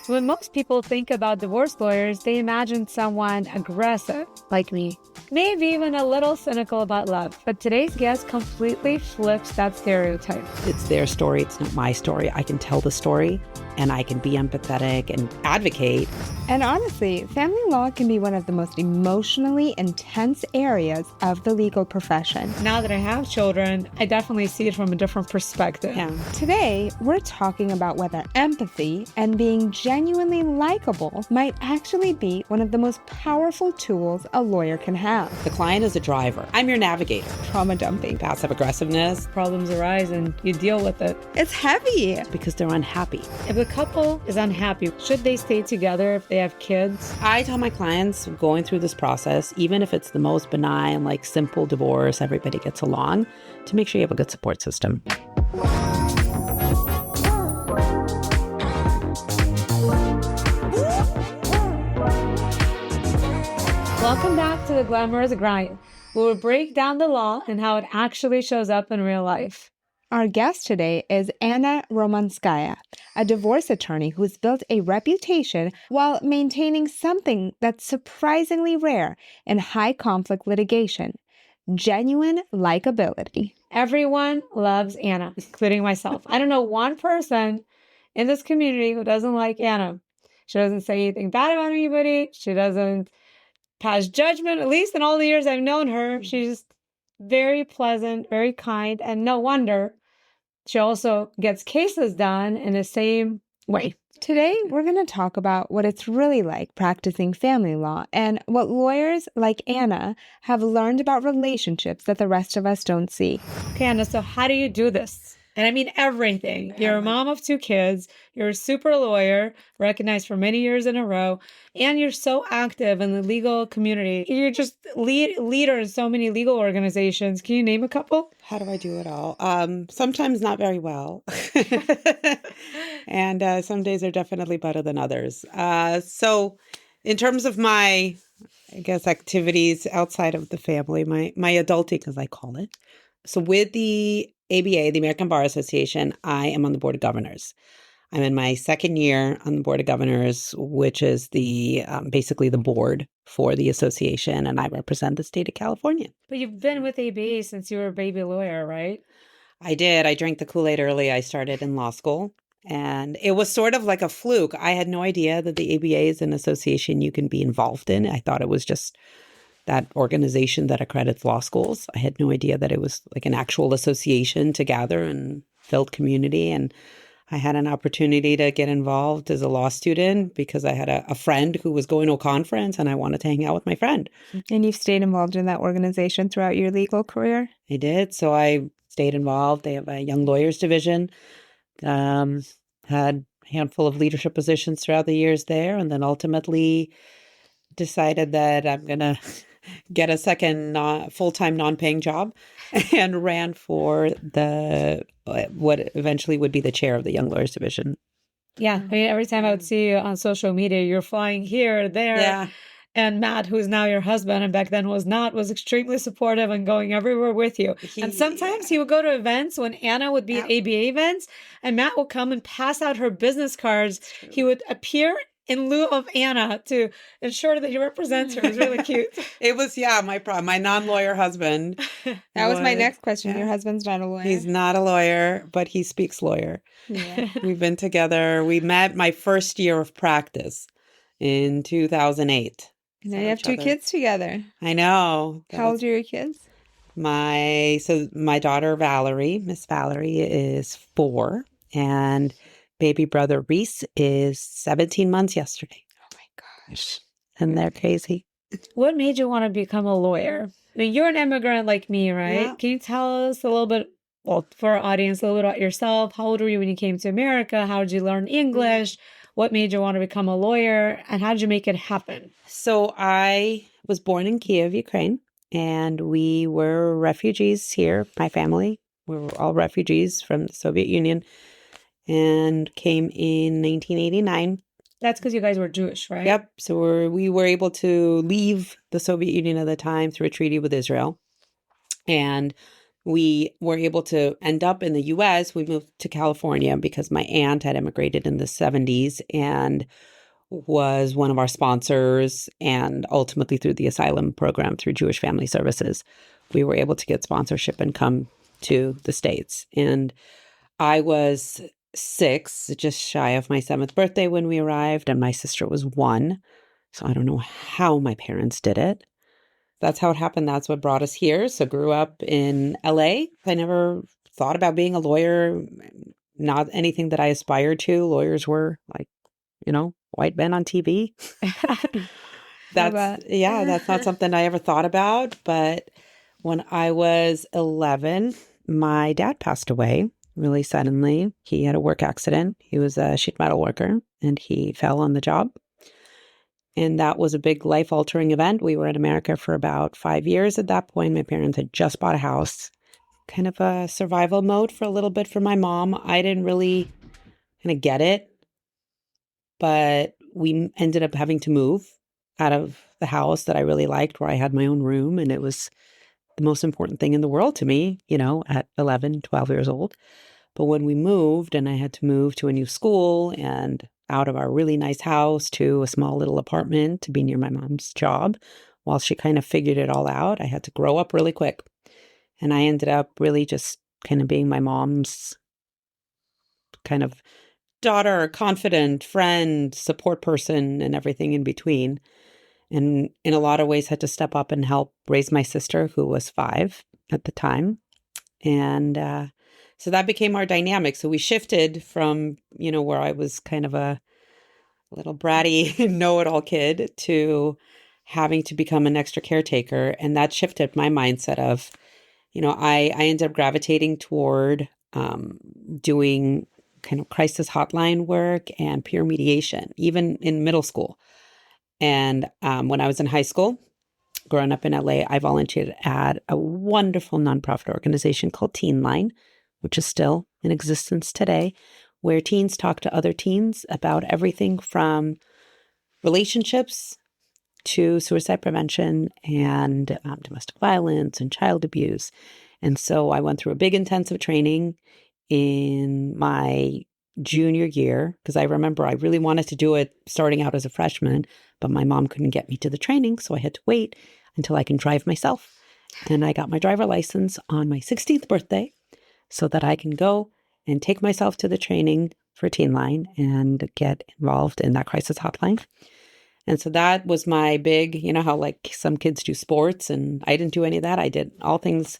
When most people think about divorce lawyers, they imagine someone aggressive, like me. Maybe even a little cynical about love. But today's guest completely flips that stereotype. It's their story. It's not my story. I can tell the story and I can be empathetic and advocate. And honestly, family law can be one of the most emotionally intense areas of the legal profession. Now that I have children, I definitely see it from a different perspective. Yeah. Today, we're talking about whether empathy and being genuinely likable might actually be one of the most powerful tools a lawyer can have. The client is a driver. I'm your navigator. Trauma dumping. Passive aggressiveness. Problems arise and you deal with it. It's heavy. Because they're unhappy. If the couple is unhappy, should they stay together if they have kids? I tell my clients going through this process, even if it's the most benign, like simple divorce, everybody gets along, to make sure you have a good support system. Welcome back to The Glamorous Grind, where we break down the law and how it actually shows up in real life. Our guest today is Anna Romanskaya, a divorce attorney who's built a reputation while maintaining something that's surprisingly rare in high-conflict litigation: genuine likability. Everyone loves Anna, including myself. I don't know one person in this community who doesn't like Anna. She doesn't say anything bad about anybody. She doesn't pass judgment. At least in all the years I've known her, she's very pleasant, very kind, and no wonder she also gets cases done in the same way. Today, we're going to talk about what it's really like practicing family law and what lawyers like Anna have learned about relationships that the rest of us don't see. Okay, Anna, so how do you do this? And I mean everything. You're a mom of 2 kids. You're a super lawyer, recognized for many years in a row, and you're so active in the legal community. You're just leader in so many legal organizations. Can you name a couple? How do I do it all? Sometimes not very well. And some days are definitely better than others. So in terms of my, I guess, activities outside of the family, my adulting, as I call it. So with the ABA, the American Bar Association, I am on the Board of Governors. I'm in my second year on the Board of Governors, which is the basically the board for the association, and I represent the state of California. But you've been with ABA since you were a baby lawyer, right? I did. I drank the Kool-Aid early. I started in law school, and it was sort of like a fluke. I had no idea that the ABA is an association you can be involved in. I thought it was just that organization that accredits law schools. I had no idea that it was like an actual association to gather and build community. And I had an opportunity to get involved as a law student because I had a friend who was going to a conference and I wanted to hang out with my friend. And you've stayed involved in that organization throughout your legal career? I did. So I stayed involved. They have a young lawyers division, had a handful of leadership positions throughout the years there, and then ultimately decided that I'm going to get a second full-time non-paying job and ran for the what eventually would be the chair of the Young Lawyers Division. Yeah. I mean, every time I would see you on social media, you're flying here, there. Yeah. And Matt, who's now your husband and back then was extremely supportive and going everywhere with you. And sometimes he would go to events when Anna would be at ABA events and Matt would come and pass out her business cards. He would appear in lieu of Anna to ensure that he represents her. It was really cute. It was, my non-lawyer husband. That was my next question. Yeah. Your husband's not a lawyer. He's not a lawyer, but he speaks lawyer. Yeah. We've been together. We met my first year of practice in 2008. Now you have 2 kids together. I know. How old are your kids? My daughter, Valerie, Miss Valerie, is 4, and baby brother Reese is 17 months yesterday. Oh my gosh. And they're crazy. What made you want to become a lawyer? I mean, you're an immigrant like me, right? Yeah. Can you tell us a little bit, well, for our audience, a little bit about yourself? How old were you when you came to America? How did you learn English? What made you want to become a lawyer? And how did you make it happen? So I was born in Kiev, Ukraine, and we were refugees here. My family, we were all refugees from the Soviet Union, and came in 1989. That's because you guys were Jewish, right? Yep. So we were able to leave the Soviet Union at the time through a treaty with Israel. And we were able to end up in the US. We moved to California because my aunt had immigrated in the 70s and was one of our sponsors. And ultimately, through the asylum program, through Jewish Family Services, we were able to get sponsorship and come to the States. And I was 6, just shy of my 7th birthday when we arrived, and my sister was 1. So I don't know how my parents did it. That's how it happened. That's what brought us here. So grew up in LA. I never thought about being a lawyer, not anything that I aspired to. Lawyers were like, white men on TV. That's not something I ever thought about. But when I was 11, my dad passed away really suddenly. He had a work accident. He was a sheet metal worker and he fell on the job. And that was a big life-altering event. We were in America for about 5 years at that point. My parents had just bought a house. Kind of a survival mode for a little bit for my mom. I didn't really kind of get it. But we ended up having to move out of the house that I really liked, where I had my own room. And it was the most important thing in the world to me, at 11, 12 years old. But when we moved and I had to move to a new school and out of our really nice house to a small little apartment to be near my mom's job, while she kind of figured it all out, I had to grow up really quick. And I ended up really just kind of being my mom's kind of daughter, confident, friend, support person, and everything in between. And in a lot of ways had to step up and help raise my sister, who was 5 at the time. And so that became our dynamic. So we shifted from, where I was kind of a little bratty know-it-all kid to having to become an extra caretaker. And that shifted my mindset of, I ended up gravitating toward doing kind of crisis hotline work and peer mediation, even in middle school. And when I was in high school, growing up in LA, I volunteered at a wonderful nonprofit organization called Teen Line, which is still in existence today, where teens talk to other teens about everything from relationships to suicide prevention and domestic violence and child abuse. And so I went through a big intensive training in my junior year, because I remember I really wanted to do it starting out as a freshman, but my mom couldn't get me to the training. So I had to wait until I can drive myself. And I got my driver license on my 16th birthday so that I can go and take myself to the training for Teen Line and get involved in that crisis hotline. And so that was my big, how like some kids do sports, and I didn't do any of that. I did all things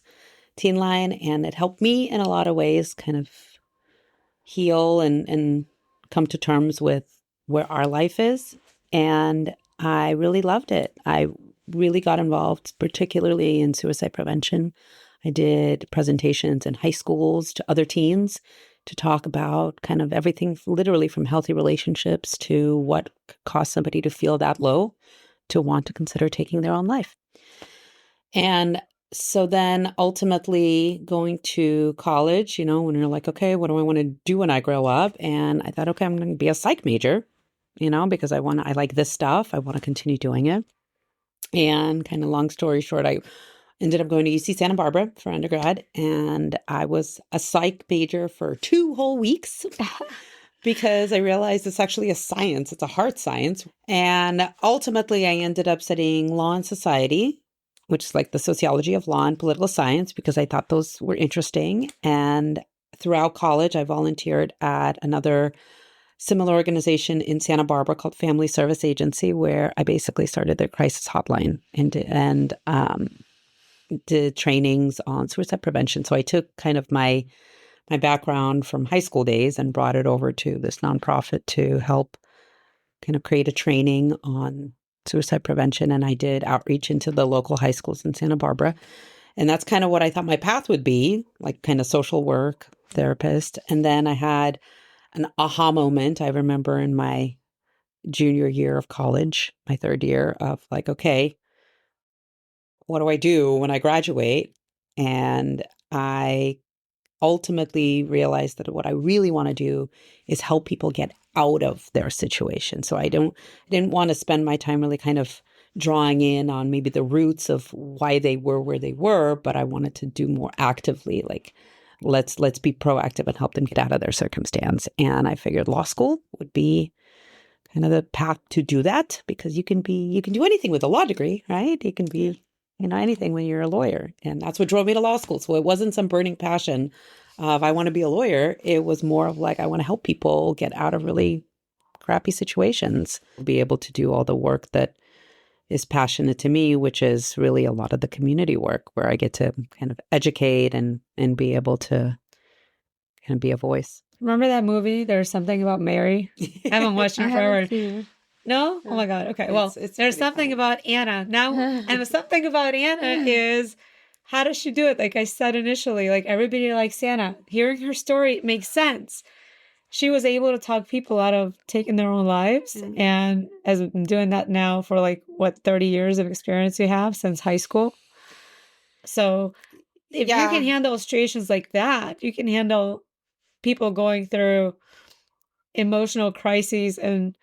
Teen Line, and it helped me in a lot of ways kind of heal and come to terms with where our life is. And I really loved it. I really got involved, particularly in suicide prevention. I did presentations in high schools to other teens to talk about kind of everything, literally from healthy relationships to what caused somebody to feel that low to want to consider taking their own life. And so then ultimately going to college, when you're like, okay, what do I want to do when I grow up? And I thought, okay, I'm going to be a psych major, because I like this stuff. I want to continue doing it. And kind of long story short, I ended up going to UC Santa Barbara for undergrad. And I was a psych major for 2 whole weeks because I realized it's actually a science. It's a hard science. And ultimately, I ended up studying law and society, which is like the sociology of law and political science, because I thought those were interesting. And throughout college, I volunteered at another similar organization in Santa Barbara called Family Service Agency, where I basically started their crisis hotline and did trainings on suicide prevention. So I took kind of my background from high school days and brought it over to this nonprofit to help kind of create a training on suicide prevention. And I did outreach into the local high schools in Santa Barbara. And that's kind of what I thought my path would be, like kind of social work therapist. And then I had an aha moment. I remember in my junior year of college, my 3rd year, of like, okay, what do I do when I graduate? And I ultimately realized that what I really want to do is help people get out of their situation. So I didn't want to spend my time really kind of drawing in on maybe the roots of why they were where they were, but I wanted to do more actively, like let's be proactive and help them get out of their circumstance. And I figured law school would be kind of the path to do that, because you can do anything with a law degree, right? You can be, anything when you're a lawyer. And that's what drove me to law school. So it wasn't some burning passion of I want to be a lawyer. It was more of like, I want to help people get out of really crappy situations, be able to do all the work that is passionate to me, which is really a lot of the community work where I get to kind of educate and be able to kind of be a voice. Remember that movie? There's something about Mary. I haven't watched it forever. No? Oh my God. Okay. Well, there's something about Anna. Now, and the something about Anna is, how does she do it? Like I said initially, like everybody likes Anna. Hearing her story makes sense. She was able to talk people out of taking their own lives. Mm-hmm. And as I've been doing that now for 30 years of experience we have since high school. So if you can handle illustrations like that, you can handle people going through emotional crises and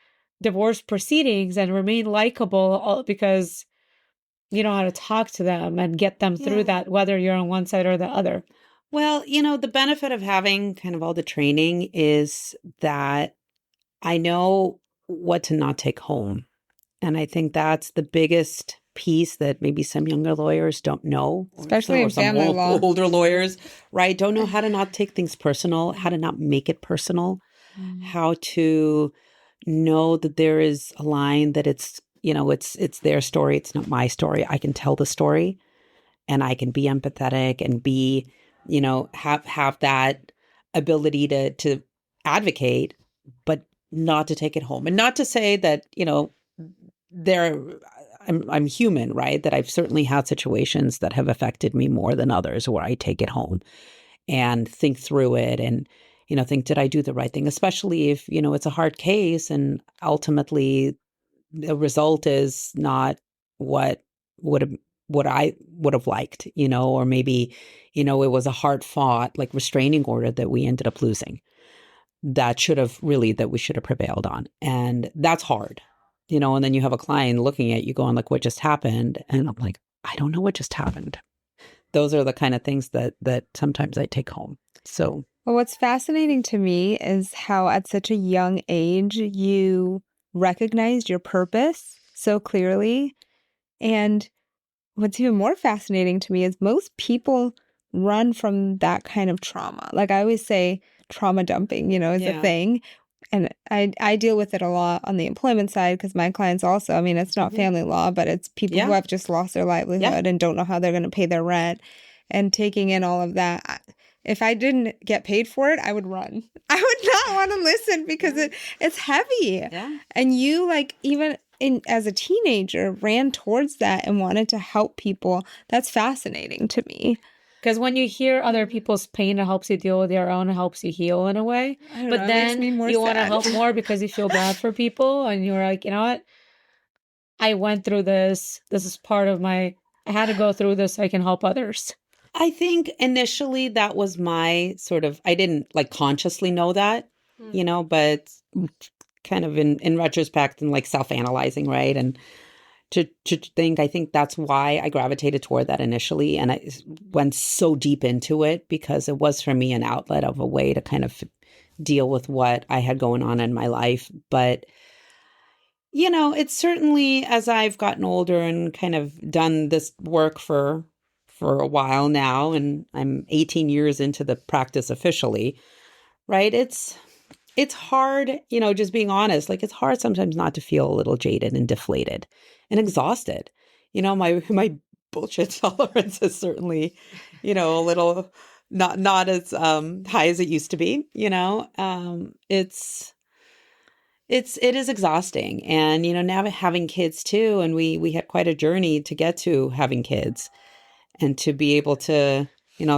divorce proceedings and remain likable because you know how to talk to them and get them through that, whether you're on one side or the other. Well, the benefit of having kind of all the training is that I know what to not take home. And I think that's the biggest piece that maybe some younger lawyers don't know. Especially in family law. Older lawyers, right? Don't know how to not take things personal, how to not make it personal, how to know that there is a line that it's their story. It's not my story. I can tell the story and I can be empathetic and be, have that ability to advocate, but not to take it home. And not to say that, I'm human, right? That I've certainly had situations that have affected me more than others where I take it home and think through it and, think, did I do the right thing? Especially if, it's a hard case and ultimately the result is not what I would have liked, or maybe, it was a hard fought like restraining order that we ended up losing that we should have prevailed on. And that's hard, and then you have a client looking at you going like, what just happened? And I'm like, I don't know what just happened. Those are the kind of things that sometimes I take home. So, well, what's fascinating to me is how at such a young age you recognized your purpose so clearly. And what's even more fascinating to me is most people run from that kind of trauma. Like I always say, trauma dumping, is a thing. And I deal with it a lot on the employment side because my clients also, it's not family law, but it's people who have just lost their livelihood and don't know how they're going to pay their rent, and taking in all of that. If I didn't get paid for it, I would run. I would not want to listen because it's heavy. Yeah. And you even as a teenager ran towards that and wanted to help people. That's fascinating to me. Because when you hear other people's pain, it helps you deal with your own, it helps you heal in a way. But then you want to help more because you feel bad for people. And you're like, you know what? I went through this. This is part of I had to go through this so I can help others. I think initially that was my sort of, I didn't consciously know that, but kind of in retrospect and self-analyzing, right? And to think, I think that's why I gravitated toward that initially. And I went so deep into it because it was for me an outlet of a way to kind of deal with what I had going on in my life. But, it's certainly as I've gotten older and kind of done this work for a while now, and I'm 18 years into the practice officially, right? It's hard, just being honest, it's hard sometimes not to feel a little jaded and deflated and exhausted. My bullshit tolerance is certainly, a little not as high as it used to be, it is exhausting. And, now having kids too, and we had quite a journey to get to having kids and to be able to,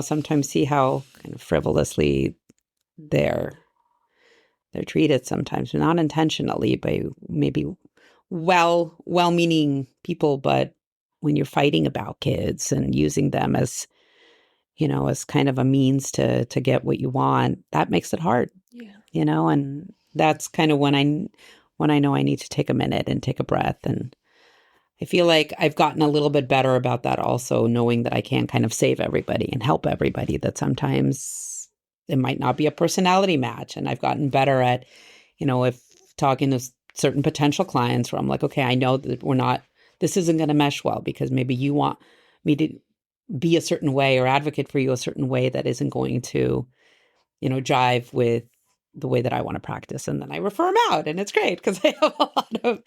sometimes see how kind of frivolously they're treated sometimes, not intentionally by maybe well-meaning people, but when you're fighting about kids and using them as, as kind of a means to get what you want, that makes it hard. Yeah. And that's kind of when I know I need to take a minute and take a breath and I feel like I've gotten a little bit better about that also, knowing that I can't kind of save everybody and help everybody, that sometimes it might not be a personality match. And I've gotten better at, if talking to certain potential clients where I'm like, okay, I know that this isn't going to mesh well because maybe you want me to be a certain way or advocate for you a certain way that isn't going to, jive with the way that I want to practice. And then I refer them out, and it's great because I have a lot of,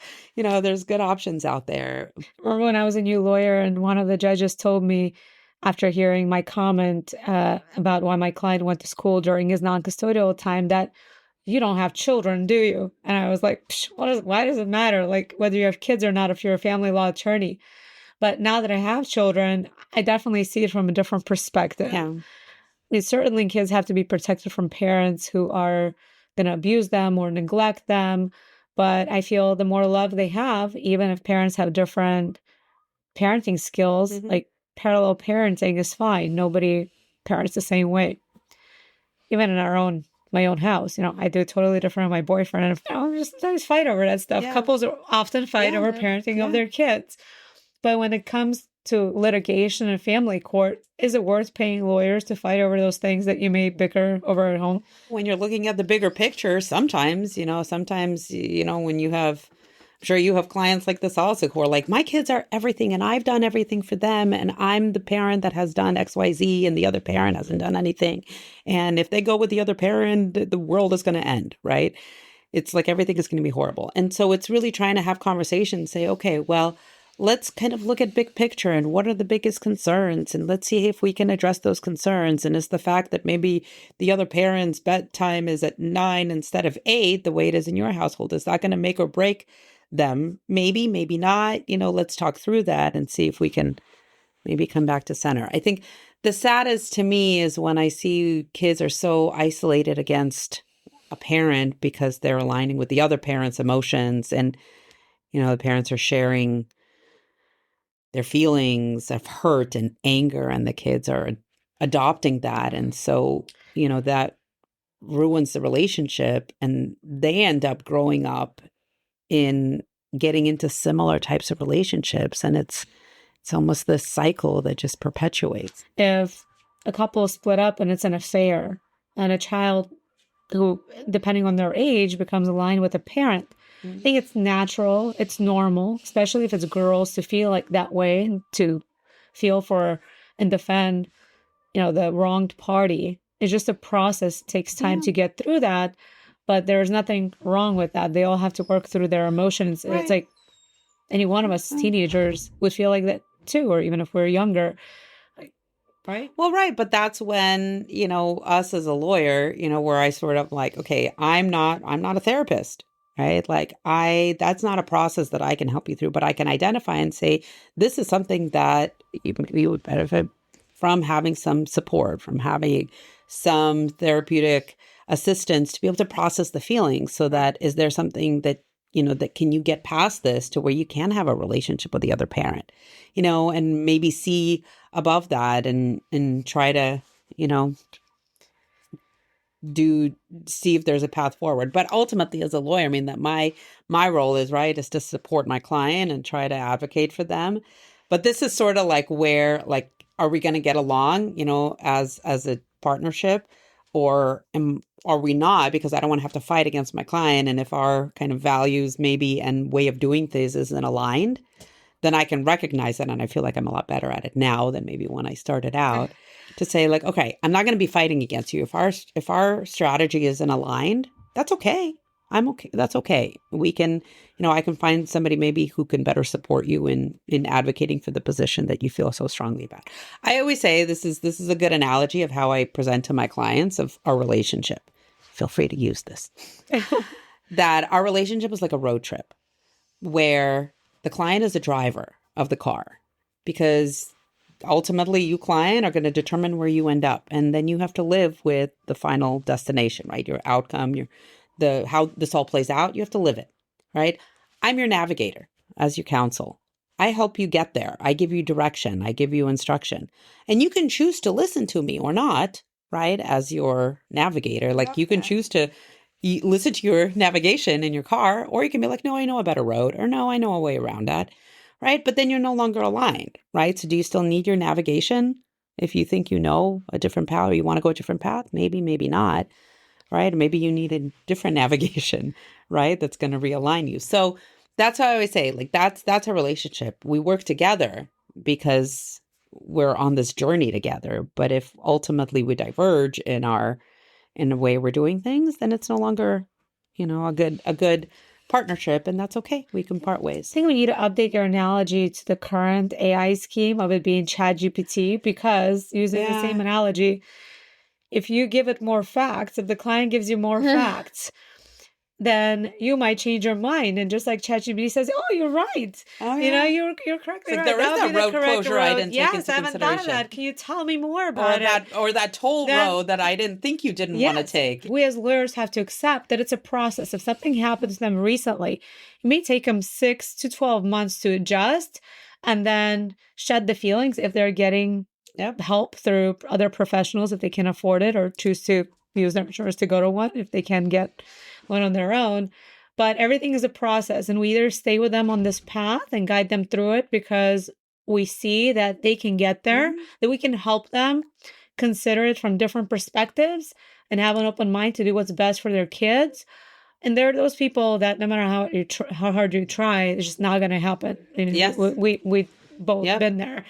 there's good options out there. Remember when I was a new lawyer and one of the judges told me, after hearing my comment about why my client went to school during his non-custodial time, that you don't have children, do you? And I was like, why does it matter? Like whether you have kids or not, if you're a family law attorney. But now that I have children, I definitely see it from a different perspective. Yeah. Certainly kids have to be protected from parents who are going to abuse them or neglect them. But I feel the more love they have, even if parents have different parenting skills, like parallel parenting is fine. Nobody parents the same way. Even in my own house, I do totally different with my boyfriend. And we just fight over that stuff. Yeah. Couples often fight over parenting of their kids. But when it comes to litigation and family court, is it worth paying lawyers to fight over those things that you may bicker over at home? When you're looking at the bigger picture, sometimes, when you have, I'm sure you have clients like this also who are like, my kids are everything and I've done everything for them. And I'm the parent that has done XYZ and the other parent hasn't done anything. And if they go with the other parent, the world is going to end, right? It's like everything is going to be horrible. And so it's really trying to have conversations, say, okay, well, let's kind of look at big picture and what are the biggest concerns, and let's see if we can address those concerns. And is the fact that maybe the other parent's bedtime is at 9 instead of 8, the way it is in your household, is that going to make or break them? Maybe, maybe not. Let's talk through that and see if we can maybe come back to center. I think the saddest to me is when I see kids are so isolated against a parent because they're aligning with the other parent's emotions, and, the parents are sharing their feelings of hurt and anger, and the kids are adopting that. And so, that ruins the relationship, and they end up growing up in getting into similar types of relationships. And it's almost this cycle that just perpetuates. If a couple is split up and it's an affair, and a child who, depending on their age, becomes aligned with a parent, I think it's natural, it's normal, especially if it's girls, to feel like that way, to feel for and defend, the wronged party. It's just a process. It takes time to get through that, but there's nothing wrong with that. They all have to work through their emotions. Right. It's like any one of us teenagers would feel like that too, or even if we're younger. Right? Well, right. But that's when, us as a lawyer, where I sort of like, okay, I'm not a therapist. Right? Like that's not a process that I can help you through, but I can identify and say, this is something that you would benefit from having some support, from having some therapeutic assistance to be able to process the feelings, so that is there something that, that can you get past this to where you can have a relationship with the other parent, and maybe see above that and try to, see if there's a path forward. But ultimately, as a lawyer, I mean, that my role is to support my client and try to advocate for them. But this is sort of like where, like, are we going to get along, as a partnership, or are we not? Because I don't want to have to fight against my client. And if our kind of values maybe and way of doing things isn't aligned, then I can recognize that. And I feel like I'm a lot better at it now than maybe when I started out, to say like, okay, I'm not going to be fighting against you. If our strategy isn't aligned, that's okay. I'm okay. That's okay. We can, I can find somebody maybe who can better support you in advocating for the position that you feel so strongly about. I always say this is a good analogy of how I present to my clients of our relationship. Feel free to use this. That our relationship is like a road trip where the client is a driver of the car, because ultimately you, client, are going to determine where you end up. And then you have to live with the final destination, right? Your outcome, how this all plays out, you have to live it, right? I'm your navigator as your counsel. I help you get there. I give you direction. I give you instruction. And you can choose to listen to me or not, right? As your navigator, like you can choose to listen to your navigation in your car, or you can be like, no, I know a better road, or no, I know a way around that. right? But then you're no longer aligned, right? So do you still need your navigation? If you think you know a different path or you want to go a different path, maybe, maybe not, right? Maybe you need a different navigation, right? That's going to realign you. So that's how I always say, like, that's a relationship. We work together because we're on this journey together. But if ultimately we diverge in the way we're doing things, then it's no longer, a good partnership, and that's okay. We can part ways. I think we need to update your analogy to the current AI scheme of it being ChatGPT, because using the same analogy, if you give it more facts, if the client gives you more facts, then you might change your mind. And just like ChatGPT says, oh, you're right. Oh, yeah. You're correctly right. There is that road closure I didn't take into I haven't thought of that. Can you tell me more about it? Or that toll road that I didn't think you didn't want to take. We as lawyers have to accept that it's a process. If something happens to them recently, it may take them 6 to 12 months to adjust and then shed the feelings if they're getting help through other professionals, if they can afford it, or choose to use their insurance to go to one if they can get one on their own. But everything is a process, and we either stay with them on this path and guide them through it because we see that they can get there, that we can help them consider it from different perspectives and have an open mind to do what's best for their kids. And there are those people that no matter how hard you try, it's just not going to happen. Yes. We've both been there.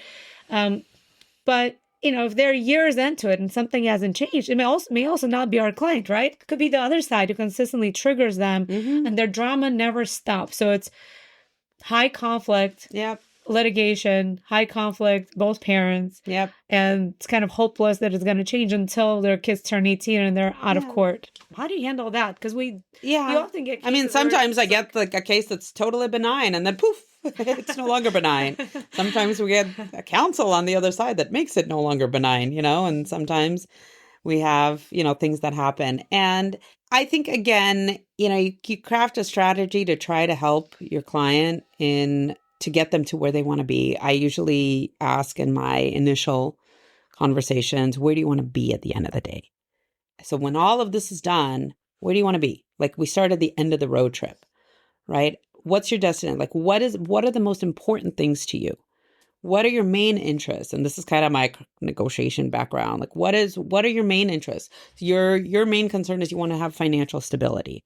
But if they're years into it and something hasn't changed, it may also not be our client, right? It could be the other side who consistently triggers them, and their drama never stops. So it's high conflict, litigation, high conflict, both parents. And it's kind of hopeless that it's going to change until their kids turn 18 and they're out of court. How do you handle that? Because you often get sometimes I get like a case that's totally benign and then poof, it's no longer benign. Sometimes we get a counsel on the other side that makes it no longer benign, and sometimes we have, things that happen. And I think, again, you craft a strategy to try to help your client to get them to where they want to be. I usually ask in my initial conversations, where do you want to be at the end of the day? So when all of this is done, where do you want to be? Like, we start at the end of the road trip, right? What's your destination? Like, what are the most important things to you? What are your main interests? And this is kind of my negotiation background. Like, what are your main interests? Your main concern is you want to have financial stability.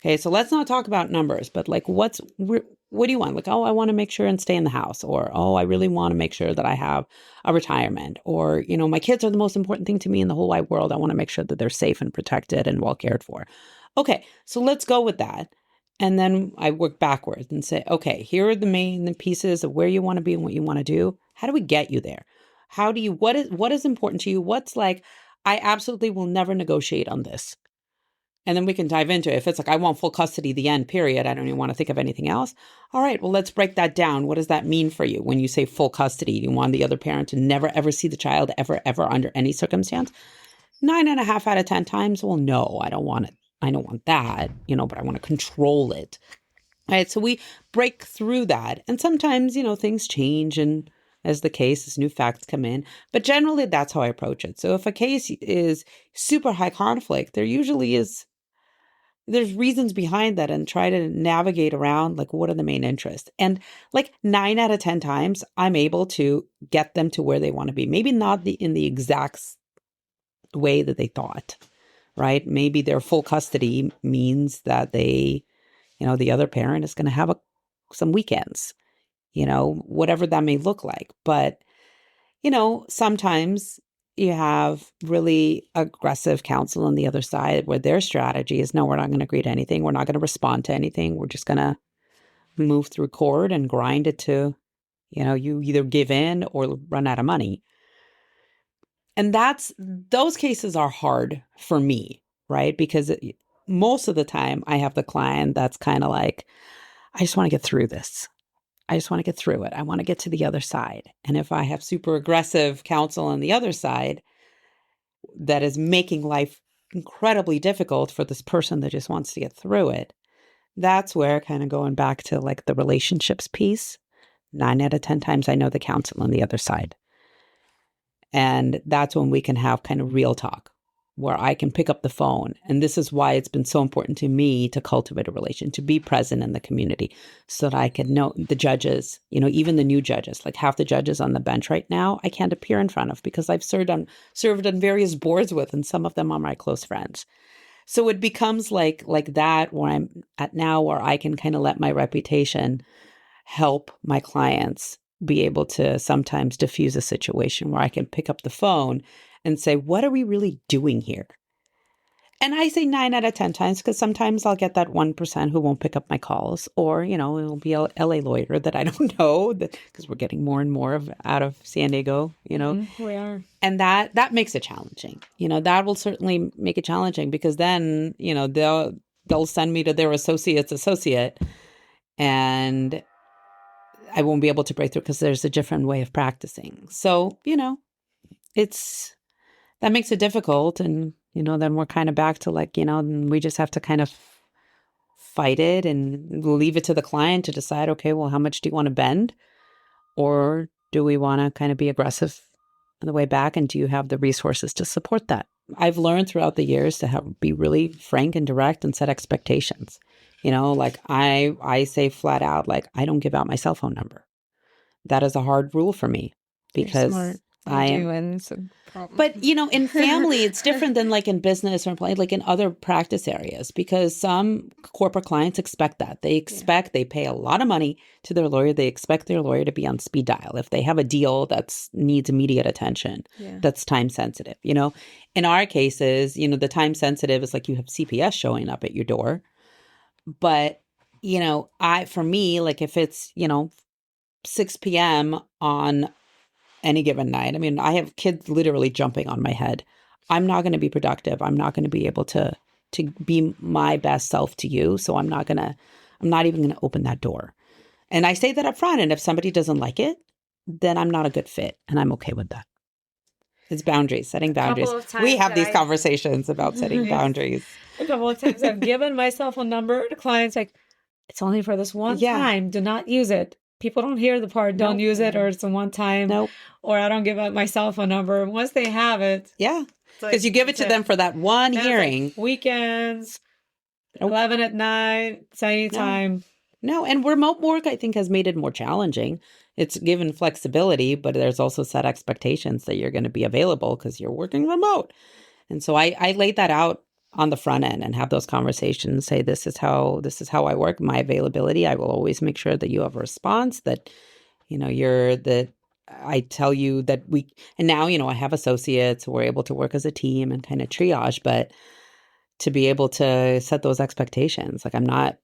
Okay, so let's not talk about numbers, but like, what do you want? Like, oh, I want to make sure and stay in the house, or, oh, I really want to make sure that I have a retirement, or, my kids are the most important thing to me in the whole wide world. I want to make sure that they're safe and protected and well cared for. Okay, so let's go with that. And then I work backwards and say, okay, here are the main pieces of where you want to be and what you want to do. How do we get you there? What is important to you? What's like, I absolutely will never negotiate on this. And then we can dive into it. If it's like, I want full custody, the end, period. I don't even want to think of anything else. All right, well, let's break that down. What does that mean for you when you say full custody? You want the other parent to never, ever see the child ever, ever under any circumstance? 9.5 out of 10 times, well, no, I don't want it. I don't want that, but I want to control it. All right, so we break through that. And sometimes, things change, and as the case, as new facts come in. But generally, that's how I approach it. So if a case is super high conflict, there's reasons behind that, and try to navigate around, like, what are the main interests? And like 9 out of 10 times, I'm able to get them to where they want to be. Maybe not in the exact way that they thought, right? Maybe their full custody means that they, the other parent is going to have some weekends, whatever that may look like. But, sometimes you have really aggressive counsel on the other side where their strategy is, no, we're not going to agree to anything. We're not going to respond to anything. We're just going to move through court and grind it to, you either give in or run out of money. And those cases are hard for me, right? Because most of the time I have the client that's kind of like, I just want to get through this. I just want to get through it. I want to get to the other side. And if I have super aggressive counsel on the other side that is making life incredibly difficult for this person that just wants to get through it, that's where, kind of going back to like the relationships piece, 9 out of 10 times I know the counsel on the other side. And that's when we can have kind of real talk. where I can pick up the phone. And this is why it's been so important to me to cultivate a relation, to be present in the community so that I can know the judges, even the new judges, like half the judges on the bench right now, I can't appear in front of because I've served on various boards with, and some of them are my close friends. So it becomes like that where I'm at now, where I can kind of let my reputation help my clients be able to sometimes diffuse a situation where I can pick up the phone and say, what are we really doing here? And I say 9 out of 10 times because sometimes I'll get that 1% who won't pick up my calls, or, it'll be a LA lawyer that I don't know, because we're getting more and more out of San Diego, Mm-hmm, we are. And that makes it challenging. That will certainly make it challenging because then, they'll send me to their associate, and I won't be able to break through because there's a different way of practicing. So, that makes it difficult. And, then we're kind of back to we just have to kind of fight it and leave it to the client to decide, okay, well, how much do you want to bend? Or do we want to kind of be aggressive on the way back? And do you have the resources to support that? I've learned throughout the years to be really frank and direct and set expectations. I say flat out, I don't give out my cell phone number. That is a hard rule for me because I am. And it's a problem. But, in family, it's different than in business or in other practice areas, because some corporate clients expect that. They pay a lot of money to their lawyer. They expect their lawyer to be on speed dial. If they have a deal that needs immediate attention, that's time sensitive. In our cases, the time sensitive is you have CPS showing up at your door. But, for me, if it's, 6 p.m. on any given night. I mean, I have kids literally jumping on my head. I'm not going to be productive. I'm not going to be able to be my best self to you. So I'm not even going to open that door. And I say that up front. And if somebody doesn't like it, then I'm not a good fit. And I'm okay with that. It's boundaries, setting boundaries. We have these conversations about setting boundaries. A couple of times I've given my cell phone number to clients, it's only for this one time. Do not use it. People don't hear the part, don't use it, or it's a one time, or I don't give out my cell phone number. Once they have it. Yeah, because you give it to them for that one hearing. Weekends, 11 at night, it's anytime. No, and remote work, I think, has made it more challenging. It's given flexibility, but there's also set expectations that you're going to be available because you're working remote. And so I laid that out on the front end and have those conversations, say, this is how I work, my availability. I will always make sure that you have a response, that, I tell you that and now, I have associates, we're able to work as a team and kind of triage, but to be able to set those expectations,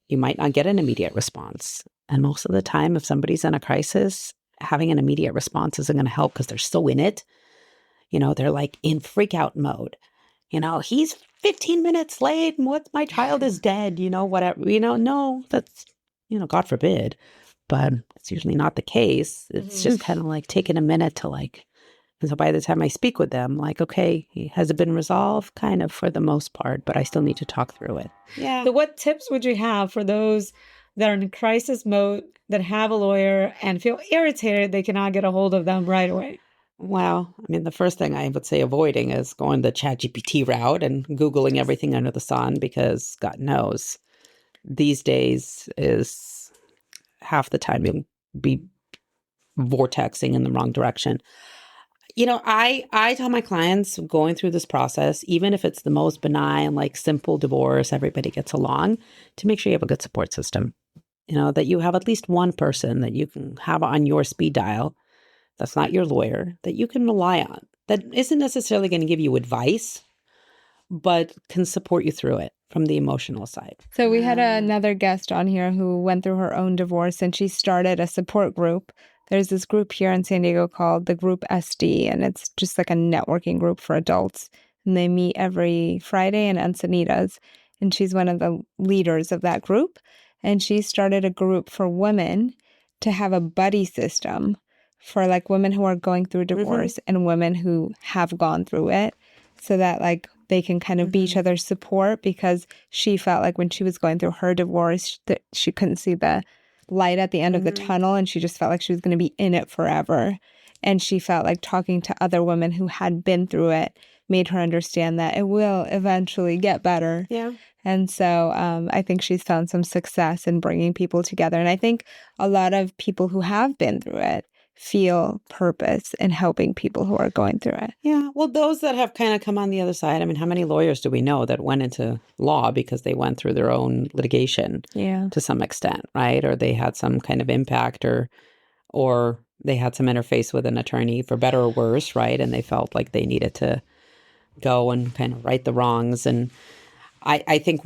you might not get an immediate response. And most of the time, if somebody's in a crisis, having an immediate response isn't going to help because they're so in it. They're in freak out mode. He's 15 minutes late and my child is dead, whatever, no, that's, God forbid, but it's usually not the case. It's just kind of taking a minute to and so by the time I speak with them, okay, has it been resolved? Kind of for the most part, but I still need to talk through it. Yeah. So what tips would you have for those that are in crisis mode, that have a lawyer and feel irritated they cannot get a hold of them right away? Well, I mean, the first thing I would say avoiding is going the ChatGPT route and Googling everything under the sun, because God knows these days is half the time you'll be vortexing in the wrong direction. I tell my clients going through this process, even if it's the most benign, simple divorce, everybody gets along, to make sure you have a good support system. That you have at least one person that you can have on your speed dial that's not your lawyer, that you can rely on, that isn't necessarily going to give you advice, but can support you through it from the emotional side. So we had another guest on here who went through her own divorce, and she started a support group. There's this group here in San Diego called the Group SD, and it's just a networking group for adults. And they meet every Friday in Encinitas, and she's one of the leaders of that group. And she started a group for women to have a buddy system for women who are going through divorce and women who have gone through it, so that they can kind of be each other's support, because she felt when she was going through her divorce that she couldn't see the light at the end of the tunnel, and she just felt like she was going to be in it forever. And she felt talking to other women who had been through it, made her understand that it will eventually get better. Yeah. And so I think she's found some success in bringing people together. And I think a lot of people who have been through it feel purpose in helping people who are going through it. Yeah. Well, those that have kind of come on the other side, I mean, how many lawyers do we know that went into law because they went through their own litigation to some extent, right? Or they had some kind of impact or they had some interface with an attorney for better or worse, right? And they felt like they needed to go and kind of right the wrongs. And I think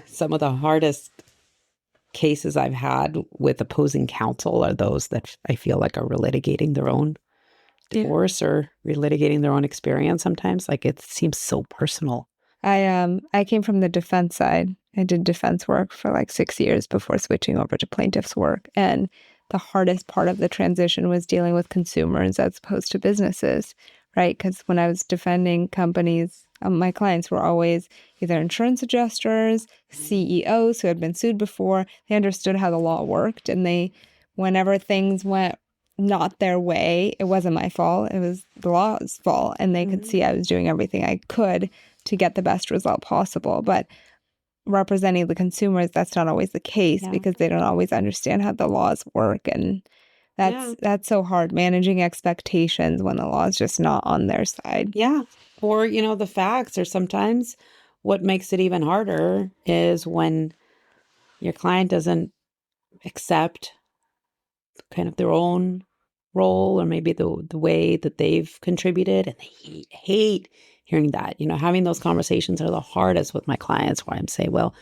some of the hardest cases I've had with opposing counsel are those that I feel like are relitigating their own divorce or relitigating their own experience sometimes. Like it seems so personal. I came from the defense side. I did defense work for like 6 years before switching over to plaintiff's work. And the hardest part of the transition was dealing with consumers as opposed to businesses, right? Because when I was defending companies, my clients were always either insurance adjusters, CEOs who had been sued before. They understood how the law worked. And whenever things went not their way, it wasn't my fault. It was the law's fault. And they could see I was doing everything I could to get the best result possible. But representing the consumers, that's not always the case because they don't always understand how the laws work. And that's so hard, managing expectations when the law is just not on their side. Yeah. Or, the facts, or sometimes what makes it even harder is when your client doesn't accept kind of their own role or maybe the way that they've contributed, and they hate hearing that. Having those conversations are the hardest with my clients, where I'm saying, well,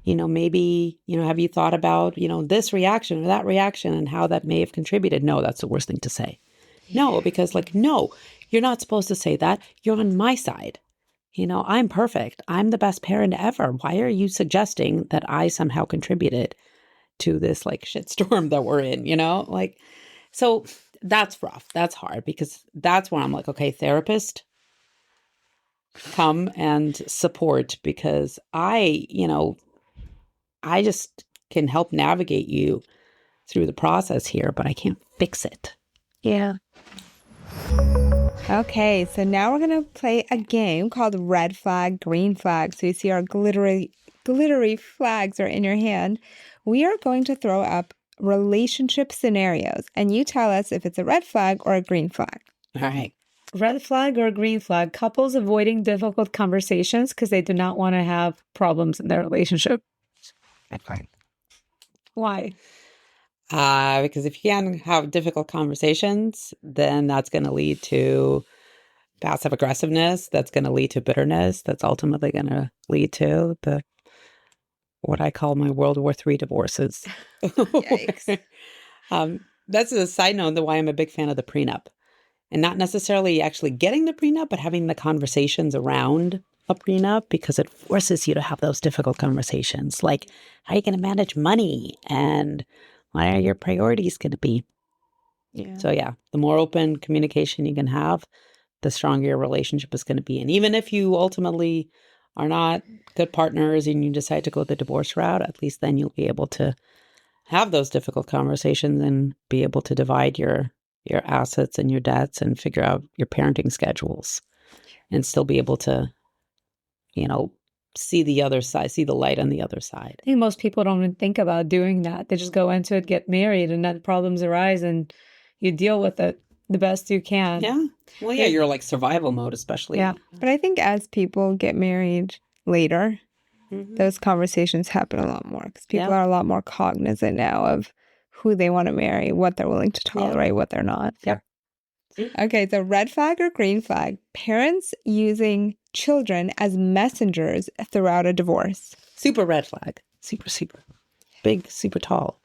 maybe, have you thought about, this reaction or that reaction and how that may have contributed? No, that's the worst thing to say. No, because no, you're not supposed to say that. You're on my side. I'm perfect. I'm the best parent ever. Why are you suggesting that I somehow contributed to this shitstorm that we're in, So that's rough. That's hard, because that's when I'm like, okay, therapist, come and support, because I just can help navigate you through the process here, but I can't fix it. Yeah. Okay, so now we're going to play a game called red flag, green flag. So you see our glittery flags are in your hand. We are going to throw up relationship scenarios, and you tell us if it's a red flag or a green flag. All right. Red flag or green flag? Couples avoiding difficult conversations because they do not want to have problems in their relationship. Red flag. Why? Because if you can't have difficult conversations, then that's going to lead to passive aggressiveness. That's going to lead to bitterness. That's ultimately going to lead to what I call my World War III divorces. Yikes. That's a side note to why I'm a big fan of the prenup. And not necessarily actually getting the prenup, but having the conversations around a prenup, because it forces you to have those difficult conversations. Like, how are you going to manage money? And what are your priorities going to be? Yeah. So the more open communication you can have, the stronger your relationship is going to be. And even if you ultimately are not good partners and you decide to go the divorce route, at least then you'll be able to have those difficult conversations and be able to divide your assets and your debts and figure out your parenting schedules and still be able to, see the other side, see the light on the other side. I think most people don't even think about doing that. They just go into it, get married, and then problems arise and you deal with it the best you can. Yeah. Well, you're like survival mode, especially. Yeah. But I think as people get married later, those conversations happen a lot more, because people are a lot more cognizant now of who they want to marry, what they're willing to tolerate, what they're not. Yep. Okay, so red flag or green flag? Parents using children as messengers throughout a divorce. Super red flag. Super, super big, super tall.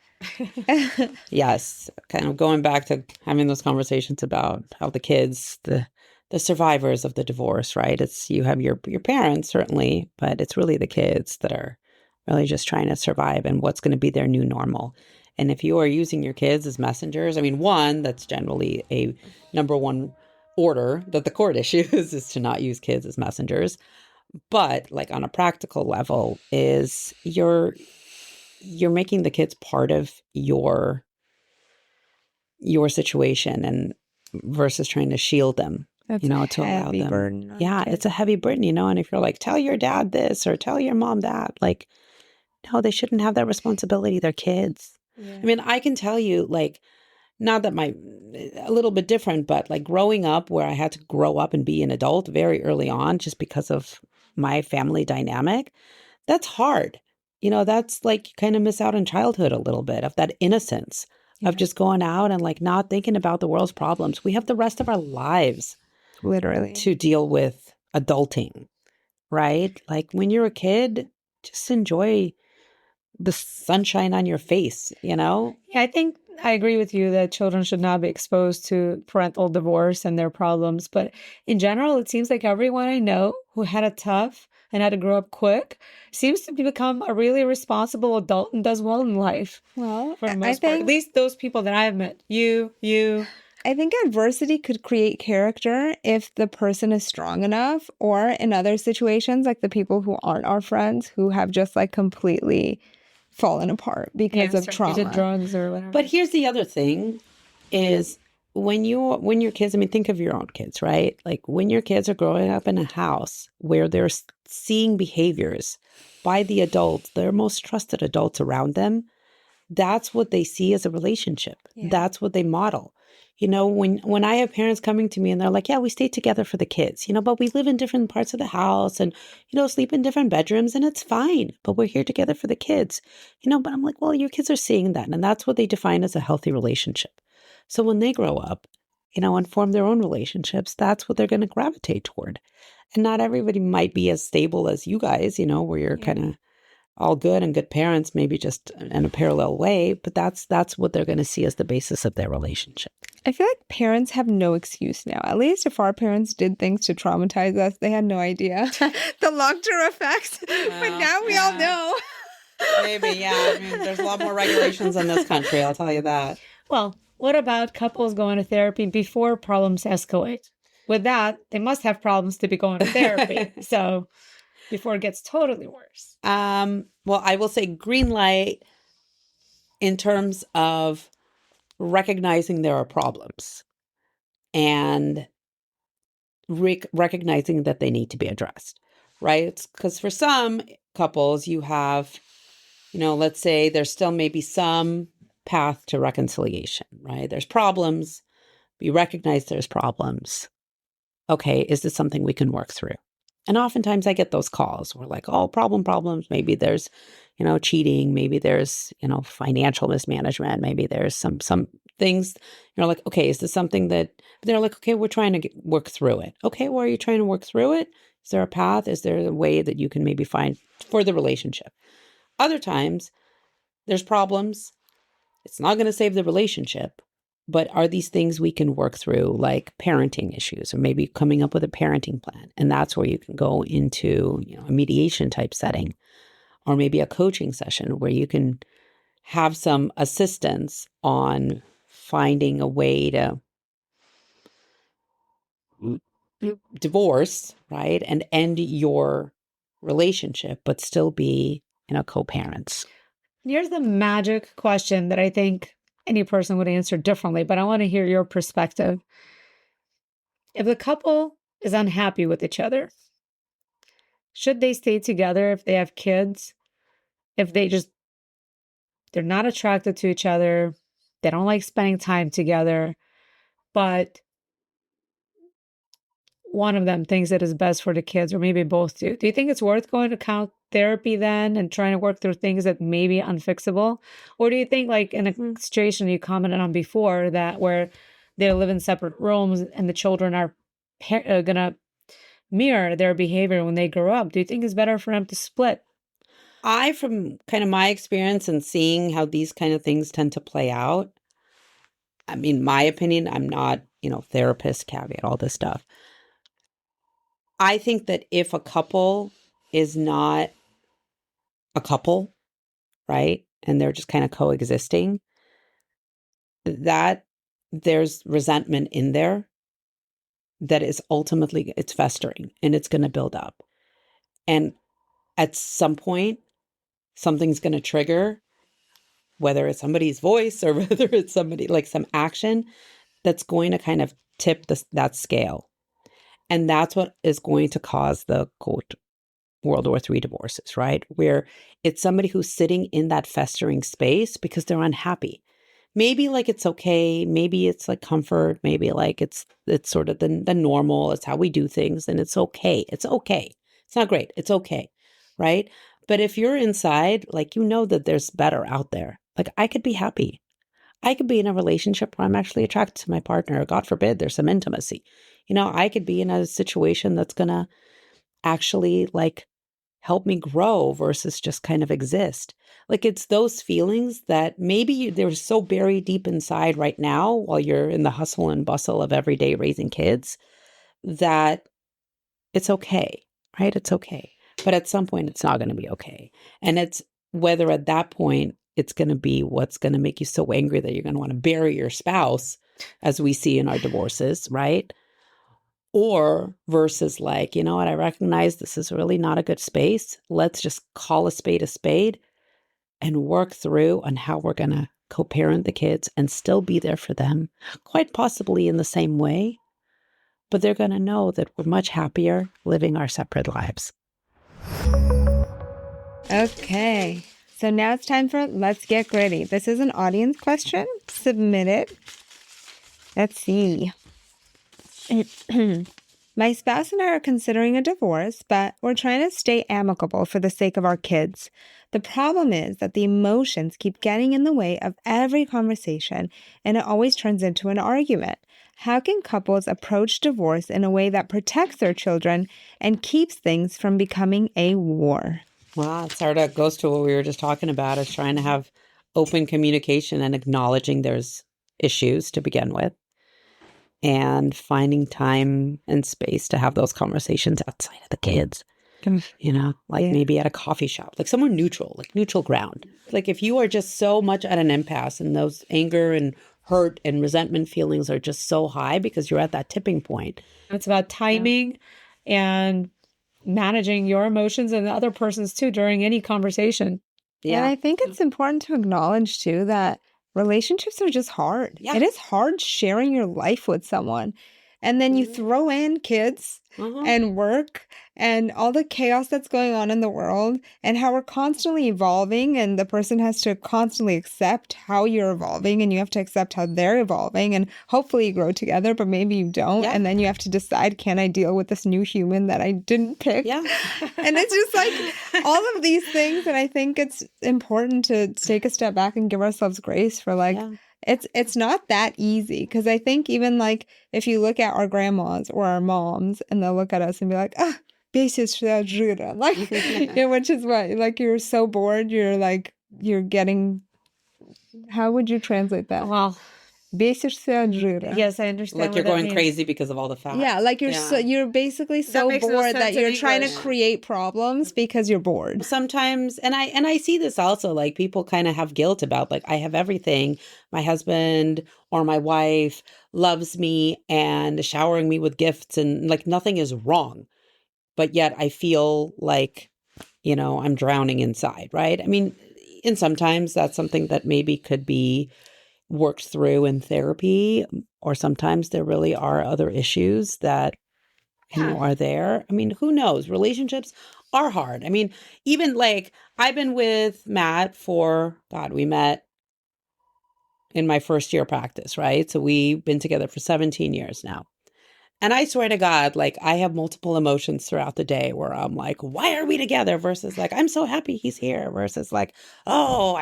Yes. Kind of going back to having those conversations about how the kids, the survivors of the divorce, right? It's, you have your parents, certainly, but it's really the kids that are really just trying to survive and what's going to be their new normal. And if you are using your kids as messengers, I mean, one, that's generally a number one order that the court issues is to not use kids as messengers. But on a practical level is you're making the kids part of your situation and versus trying to shield them That's to a allow heavy them. burden on Yeah, kids. it's a heavy burden, and if you're like, tell your dad this or tell your mom that, like, no, they shouldn't have that responsibility. They're kids. Yeah. I mean, I can tell you, like, not that a little bit different, but like growing up where I had to grow up and be an adult very early on just because of my family dynamic, that's hard. That's like you kind of miss out on childhood a little bit of that innocence of just going out and like not thinking about the world's problems. We have the rest of our lives Literally to deal with adulting, right? Like when you're a kid, just enjoy the sunshine on your face, Yeah, I think I agree with you that children should not be exposed to parental divorce and their problems. But in general, it seems like everyone I know who had it tough and had to grow up quick seems to become a really responsible adult and does well in life. Well, for the I most part. At think least those people that I have met. You. I think adversity could create character if the person is strong enough, or in other situations, like the people who aren't our friends who have just like completely fallen apart because of trauma. Did drugs or whatever. But here's the other thing is when your kids, I mean, think of your own kids, right? Like when your kids are growing up in a house where they're seeing behaviors by the adults, their most trusted adults around them, that's what they see as a relationship. Yeah. That's what they model. When I have parents coming to me and they're like, yeah, we stay together for the kids, but we live in different parts of the house and, sleep in different bedrooms and it's fine, but we're here together for the kids, but I'm like, well, your kids are seeing that. And that's what they define as a healthy relationship. So when they grow up, and form their own relationships, that's what they're going to gravitate toward. And not everybody might be as stable as you guys, where you're kind of all good and good parents, maybe just in a parallel way, but that's what they're going to see as the basis of their relationship. I feel like parents have no excuse now. At least if our parents did things to traumatize us, they had no idea the long-term effects. But now we all know. Maybe, yeah. I mean, there's a lot more regulations in this country, I'll tell you that. Well, what about couples going to therapy before problems escalate? With that, they must have problems to be going to therapy. So before it gets totally worse. Well, I will say green light in terms of recognizing there are problems and recognizing that they need to be addressed, right? Because for some couples, you have, let's say there's still maybe some path to reconciliation, right? There's problems. We recognize there's problems. Okay, is this something we can work through? And oftentimes I get those calls. We're like, oh, problems. Maybe there's, cheating. Maybe there's, financial mismanagement. Maybe there's some things. You're like, okay, is this something that they're like, okay, we're trying to work through it. Okay, well, are you trying to work through it? Is there a path? Is there a way that you can maybe find for the relationship? Other times there's problems. It's not going to save the relationship. But are these things we can work through, like parenting issues, or maybe coming up with a parenting plan? And that's where you can go into, a mediation type setting, or maybe a coaching session where you can have some assistance on finding a way to divorce, right? And end your relationship, but still be, co-parents. Here's the magic question that I think any person would answer differently, but I want to hear your perspective. If the couple is unhappy with each other, should they stay together if they have kids? If they're not attracted to each other, they don't like spending time together, but one of them thinks it is best for the kids, or maybe both do. Do you think it's worth going to count therapy then and trying to work through things that may be unfixable? Or do you think, like in a situation you commented on before, that where they live in separate rooms and the children are going to mirror their behavior when they grow up, do you think it's better for them to split? From kind of my experience and seeing how these kind of things tend to play out, I mean, my opinion, I'm not, therapist, caveat, all this stuff. I think that if a couple is not a couple, right, and they're just kind of coexisting, that there's resentment in there that is ultimately, it's festering and it's going to build up. And at some point, something's going to trigger, whether it's somebody's voice or whether it's somebody like some action that's going to kind of tip that scale. And that's what is going to cause the, quote, World War III divorces, right? Where it's somebody who's sitting in that festering space because they're unhappy. Maybe like it's okay. Maybe it's like comfort. Maybe like it's sort of the normal. It's how we do things, and it's okay. It's okay. It's not great. It's okay, right? But if you're inside, like, you know that there's better out there. Like, I could be happy. I could be in a relationship where I'm actually attracted to my partner. God forbid there's some intimacy. You know, I could be in a situation that's going to actually like help me grow versus just kind of exist. Like, it's those feelings that maybe they're so buried deep inside right now while you're in the hustle and bustle of every day raising kids that it's okay, right? It's okay. But at some point, it's not going to be okay. And it's whether at that point, it's going to be what's going to make you so angry that you're going to want to bury your spouse, as we see in our divorces, right? Or versus like, you know what, I recognize this is really not a good space. Let's just call a spade and work through on how we're going to co-parent the kids and still be there for them, quite possibly in the same way. But they're going to know that we're much happier living our separate lives. Okay. So now it's time for Let's Get Gritty. This is an audience question submitted. Let's see. My spouse and I are considering a divorce, but we're trying to stay amicable for the sake of our kids. The problem is that the emotions keep getting in the way of every conversation, and it always turns into an argument. How can couples approach divorce in a way that protects their children and keeps things from becoming a war? Well, it sort of goes to what we were just talking about, is trying to have open communication and acknowledging there's issues to begin with, and finding time and space to have those conversations outside of the kids, you know, like maybe at a coffee shop, like somewhere neutral, like neutral ground. Like if you are just so much at an impasse and those anger and hurt and resentment feelings are just so high because you're at that tipping point. It's about timing and managing your emotions and the other person's too during any conversation. Yeah. And I think it's important to acknowledge too that relationships are just hard. Yeah. It is hard sharing your life with someone. And then you throw in kids and work and all the chaos that's going on in the world and how we're constantly evolving, and the person has to constantly accept how you're evolving, and you have to accept how they're evolving, and hopefully you grow together, but maybe you don't. Yeah. And then you have to decide, can I deal with this new human that I didn't pick? Yeah. And it's just like all of these things. And I think it's important to take a step back and give ourselves grace for like, it's not that easy, because I think even like if you look at our grandmas or our moms and they'll look at us and be like, ah, like, you know, which is what, like, you're so bored, you're like, you're getting, how would you translate that? Well, yes, I understand. Like you're going crazy because of all the fat. Yeah, like you're basically so bored that you're trying to create problems because you're bored. Sometimes, and I see this also, like people kind of have guilt about like, I have everything. My husband or my wife loves me and showering me with gifts, and like nothing is wrong. But yet I feel like, you know, I'm drowning inside, right? I mean, and sometimes that's something that maybe could be worked through in therapy, or sometimes there really are other issues that, you know, are there. I mean, who knows? Relationships are hard. I mean, even like I've been with Matt for, God, we met in my first year of practice, right? So we've been together for 17 years now. And I swear to God, like I have multiple emotions throughout the day where I'm like, why are we together? Versus like, I'm so happy he's here. Versus like, oh,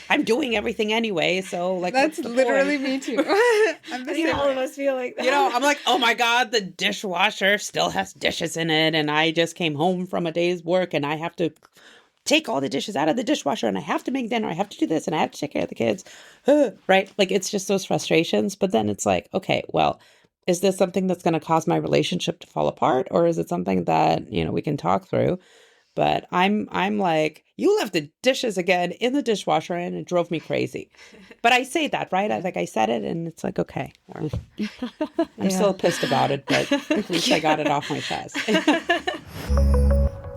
I'm doing everything anyway. So like, that's literally me too. All of us feel like that. You know, I'm like, oh my God, the dishwasher still has dishes in it. And I just came home from a day's work and I have to take all the dishes out of the dishwasher and I have to make dinner. I have to do this and I have to take care of the kids. Right? Like it's just those frustrations. But then it's like, okay, well, is this something that's going to cause my relationship to fall apart, or is it something that, you know, we can talk through? But I'm like, you left the dishes again in the dishwasher and it drove me crazy. But I say that, right? I said it and it's like, okay. I'm still pissed about it, but at least I got it off my chest.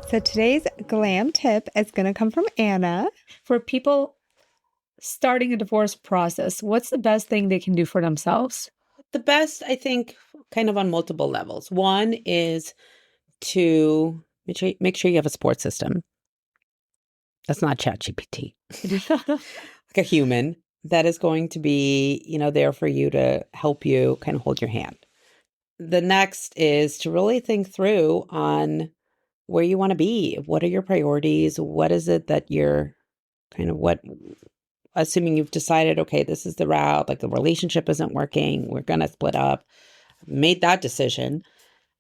So today's glam tip is going to come from Anna. For people starting a divorce process, what's the best thing they can do for themselves? the best, I think, kind of on multiple levels. One is to make sure you have a support system. That's not ChatGPT. Like a human that is going to be, there for you to help you kind of hold your hand. The next is to really think through on where you want to be. What are your priorities? What is it that you're assuming you've decided, okay, this is the route, like the relationship isn't working, we're going to split up, made that decision.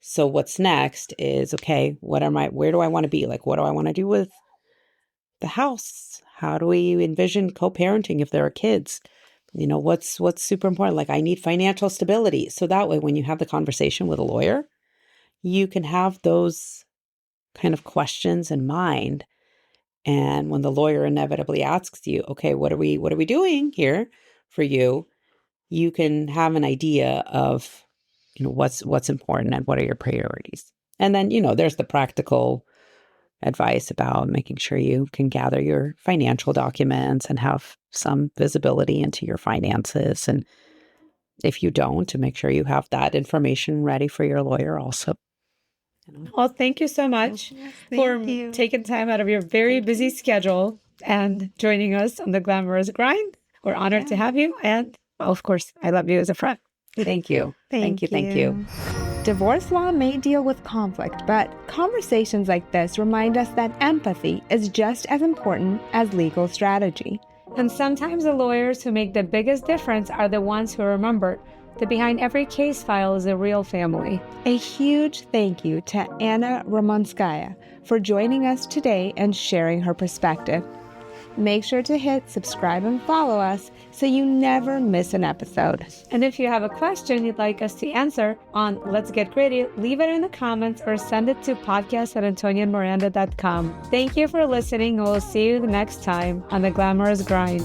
So what's next is, okay, where do I want to be? Like, what do I want to do with the house? How do we envision co-parenting if there are kids? What's super important? Like, I need financial stability. So that way, when you have the conversation with a lawyer, you can have those kind of questions in mind. And when the lawyer inevitably asks you, okay, what are we doing here for you? You can have an idea of, what's important and what are your priorities. And then, there's the practical advice about making sure you can gather your financial documents and have some visibility into your finances. And if you don't, to make sure you have that information ready for your lawyer also. Well, thank you so much for taking time out of your very busy schedule and joining us on the Glamorous Grind. We're honored to have you. And of course, I love you as a friend. Thank you. Thank you. Divorce law may deal with conflict, but conversations like this remind us that empathy is just as important as legal strategy. And sometimes the lawyers who make the biggest difference are the ones who remember that behind every case file is a real family. A huge thank you to Anna Romanskaya for joining us today and sharing her perspective. Make sure to hit subscribe and follow us so you never miss an episode. And if you have a question you'd like us to answer on Let's Get Gritty, leave it in the comments or send it to podcast@antoniaandmiranda.com. Thank you for listening. We'll see you the next time on The Glamorous Grind.